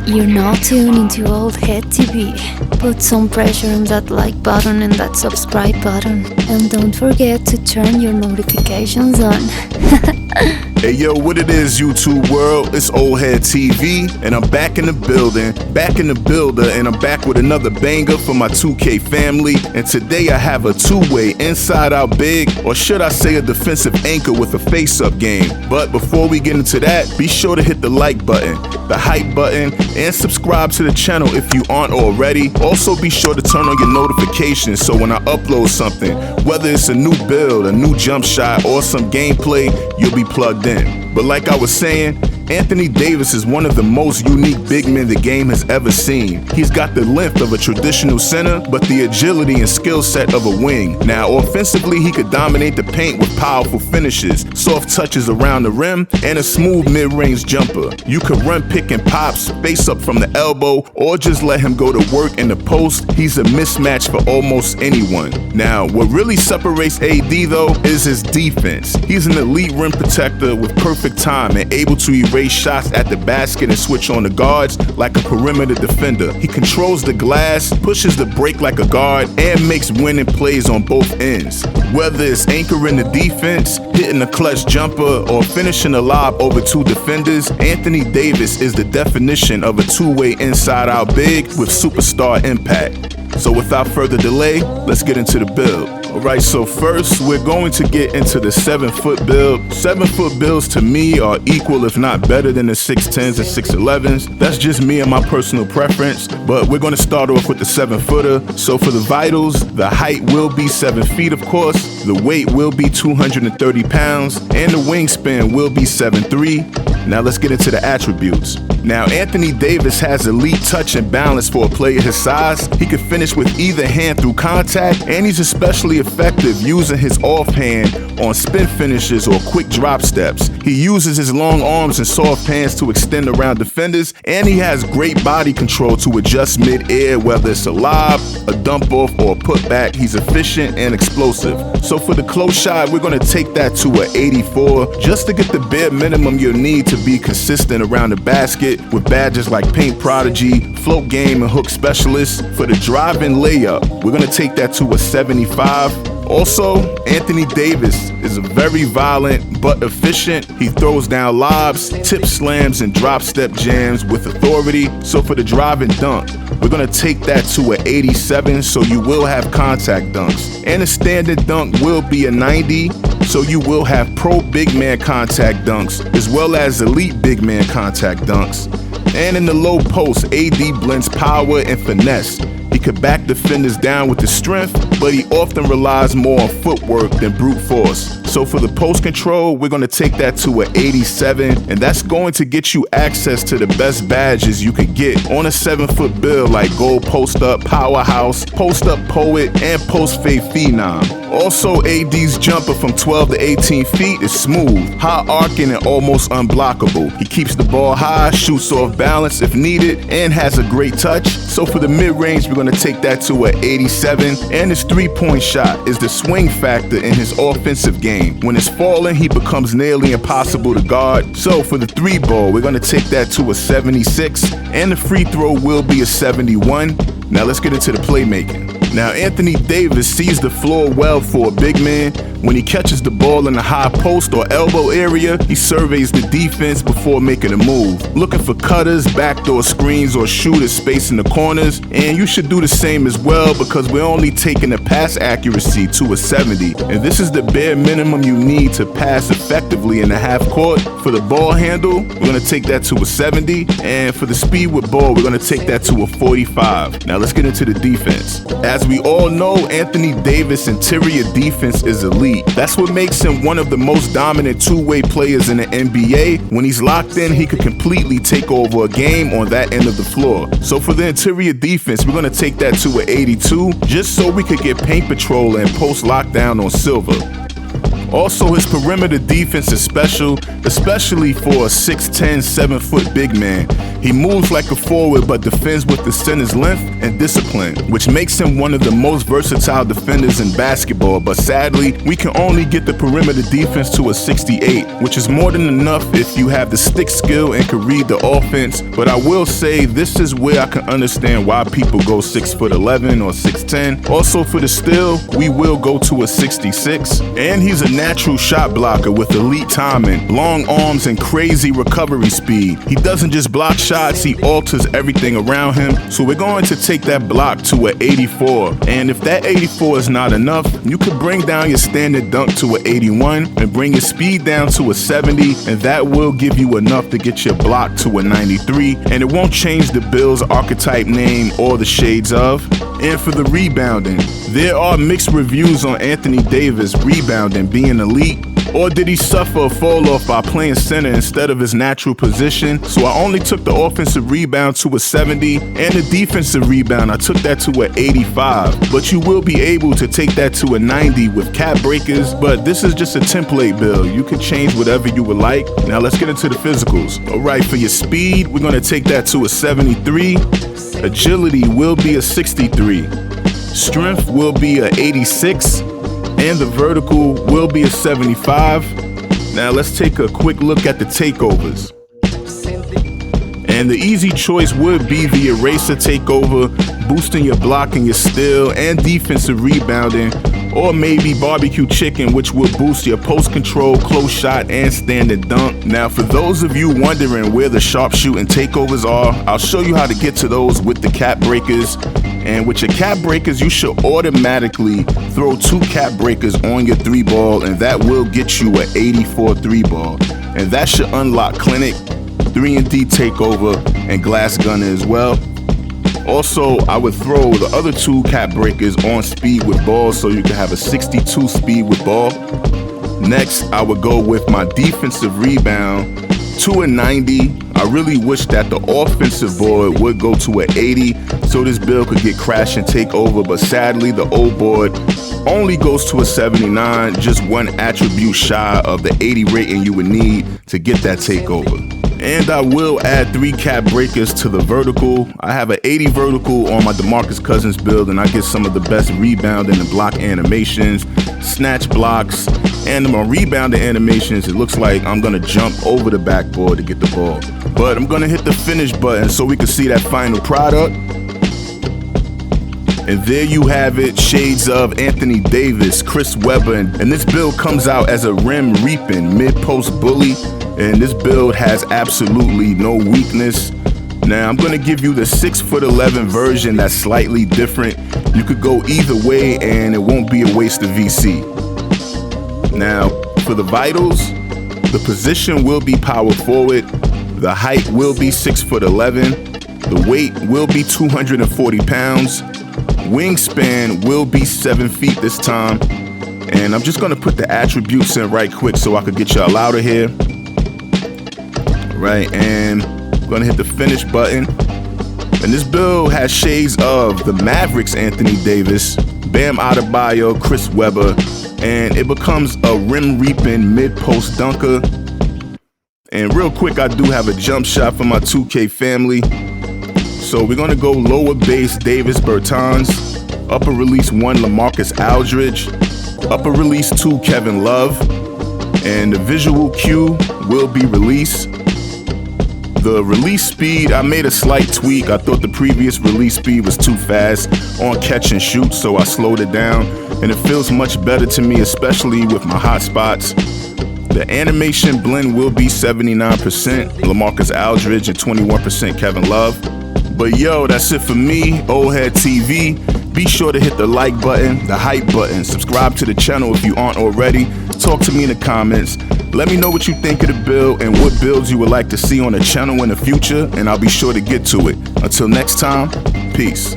You're now tuned into OldHeadTV. Put some pressure on that like button and that subscribe button. And don't forget to turn your notifications on. Hey yo, what it is, YouTube world? It's OldHeadTV, and I'm back in the building, back in the builder, and I'm back with another banger for my 2K family. And today I have a two-way inside-out big, or should I say a defensive anchor with a face-up game. But before we get into that, be sure to hit the like button, the hype button, and subscribe to the channel if you aren't already. Also be sure to turn on your notifications so when I upload something, whether it's a new build, a new jump shot, or some gameplay, you'll be plugged in. But like I was saying, Anthony Davis is one of the most unique big men the game has ever seen. He's got the length of a traditional center, but the agility and skill set of a wing. Now, offensively, he could dominate the paint with powerful finishes, soft touches around the rim, and a smooth mid-range jumper. You could run pick and pops, face up from the elbow, or just let him go to work in the post. He's a mismatch for almost anyone. Now, what really separates AD though is his defense. He's an elite rim protector with perfect time and able to erase shots at the basket and switch on the guards like a perimeter defender. He controls the glass, pushes the break like a guard, and makes winning plays on both ends. Whether it's anchoring the defense, hitting a clutch jumper, or finishing a lob over two defenders, Anthony Davis is the definition of a two-way inside-out big with superstar impact. So without further delay, let's get into the build. Alright, so first we're going to get into the 7-foot build. 7-foot builds to me are equal if not better than the 6'10s and 6'11s. That's just me and my personal preference, but we're going to start off with the 7-footer. So for the vitals, the height will be 7 feet of course, the weight will be 230 pounds, and the wingspan will be 7'3". Now let's get into the attributes. Now Anthony Davis has elite touch and balance for a player his size. He can finish with either hand through contact, and he's especially effective using his offhand on spin finishes or quick drop steps. He uses his long arms and soft hands to extend around defenders, and he has great body control to adjust mid-air, whether it's a lob, a dump off, or a putback. He's efficient and explosive. So for the close shot, we're going to take that to an 84, just to get the bare minimum you'll need to be consistent around the basket with badges like Paint Prodigy, Float Game, and Hook Specialist. For the drive-in layup, we're going to take that to a 75. Also, Anthony Davis is a very violent but efficient. He throws down lobs, tip slams, and drop step jams with authority. So for the drive and dunk, we're gonna take that to an 87, so you will have contact dunks. And the standard dunk will be a 90, so you will have pro big man contact dunks, as well as elite big man contact dunks. And in the low post, AD blends power and finesse. He could back defenders down with his strength, but he often relies more on footwork than brute force. So for the post control, we're going to take that to an 87, and that's going to get you access to the best badges you could get on a 7-foot build like Gold Post Up Powerhouse, Post Up Poet, and Post Fade Phenom. Also, AD's jumper from 12 to 18 feet is smooth, high arcing, and almost unblockable. He keeps the ball high, shoots off balance if needed, and has a great touch. So for the mid-range, we're going to take that to an 87, and his three-point shot is the swing factor in his offensive game. When it's falling, he becomes nearly impossible to guard. So for the 3-ball, we're going to take that to a 76, and the free throw will be a 71. Now let's get into the playmaking. Now Anthony Davis sees the floor well for a big man. When he catches the ball in the high post or elbow area, he surveys the defense before making a move, looking for cutters, backdoor screens, or shooters spacing the corners. And you should do the same as well, because we're only taking the pass accuracy to a 70, and this is the bare minimum you need to pass effectively in the half court. For the ball handle, we're going to take that to a 70, and for the speed with ball, we're going to take that to a 45. Now let's get into the defense. As we all know, Anthony Davis' interior defense is elite. That's what makes him one of the most dominant two-way players in the NBA. When he's locked in, he could completely take over a game on that end of the floor. So for the interior defense, we're going to take that to an 82, just so we could get paint patrol and post lockdown on Silver. Also, his perimeter defense is special, especially for a 6'10", 7-foot big man. He moves like a forward but defends with the center's length and discipline, which makes him one of the most versatile defenders in basketball. But sadly, we can only get the perimeter defense to a 68, which is more than enough if you have the stick skill and can read the offense. But I will say this is where I can understand why people go 6'11" or 6'10". Also for the steal, we will go to a 66. And he's a natural shot blocker with elite timing, long arms, and crazy recovery speed. He doesn't just block shots, he alters everything around him. So we're going to take that block to an 84. And if that 84 is not enough, you could bring down your standard dunk to an 81 and bring your speed down to a 70, and that will give you enough to get your block to a 93, and it won't change the Bills' archetype name or the shades of. And for the rebounding, there are mixed reviews on Anthony Davis rebounding being elite. Or did he suffer a fall off by playing center instead of his natural position? So I only took the offensive rebound to a 70, and the defensive rebound, I took that to an 85. But you will be able to take that to a 90 with cap breakers, but this is just a template build. You can change whatever you would like. Now let's get into the physicals. All right, for your speed, we're gonna take that to a 73. Agility will be a 63. Strength will be a 86. And the vertical will be a 75. Now let's take a quick look at the takeovers. And the easy choice would be the eraser takeover, boosting your blocking, your steal, and defensive rebounding. Or maybe barbecue chicken, which will boost your post control, close shot, and standard dunk. Now for those of you wondering where the sharpshooting takeovers are, I'll show you how to get to those with the cap breakers. And with your cap breakers, you should automatically throw 2 cap breakers on your 3-ball, and that will get you an 84 3-ball. And that should unlock Clinic, 3-and-D takeover, and glass gunner as well. Also, I would throw the other 2 cap breakers on speed with ball so you can have a 62 speed with ball. Next, I would go with my defensive rebound to a 90. I really wish that the offensive board would go to an 80 so this build could get crash and take over, but sadly the old board only goes to a 79, just one attribute shy of the 80 rating you would need to get that takeover. And I will add 3 cap breakers to the vertical. I have an 80 vertical on my DeMarcus Cousins build, and I get some of the best rebounding and block animations, snatch blocks, and my rebounding animations. It looks like I'm gonna jump over the backboard to get the ball. But I'm gonna hit the finish button so we can see that final product. And there you have it, shades of Anthony Davis, Chris Webber, and this build comes out as a rim reaping mid-post bully. And this build has absolutely no weakness. Now I'm gonna give you the 6'11" version that's slightly different. You could go either way and it won't be a waste of VC. Now for the vitals, the position will be power forward. The height will be 6'11". The weight will be 240 pounds. Wingspan will be 7 feet this time. And I'm just gonna put the attributes in right quick so I could get y'all out of here. Right, and I'm gonna hit the finish button. And this build has shades of the Mavericks Anthony Davis, Bam Adebayo, Chris Webber, and it becomes a rim reaping mid-post dunker. And real quick, I do have a jump shot for my 2K family. So we're gonna go lower base Davis Bertans, upper release 1 LaMarcus Aldridge, upper release 2 Kevin Love, and the visual cue will be release. The release speed, I made a slight tweak. I thought the previous release speed was too fast on catch and shoot, so I slowed it down, and it feels much better to me, especially with my hot spots. The animation blend will be 79% LaMarcus Aldridge and 21% Kevin Love. But yo, that's it for me, OldHeadTV. Be sure to hit the like button, the hype button, subscribe to the channel if you aren't already. Talk to me in the comments. Let me know what you think of the build and what builds you would like to see on the channel in the future, and I'll be sure to get to it. Until next time, peace.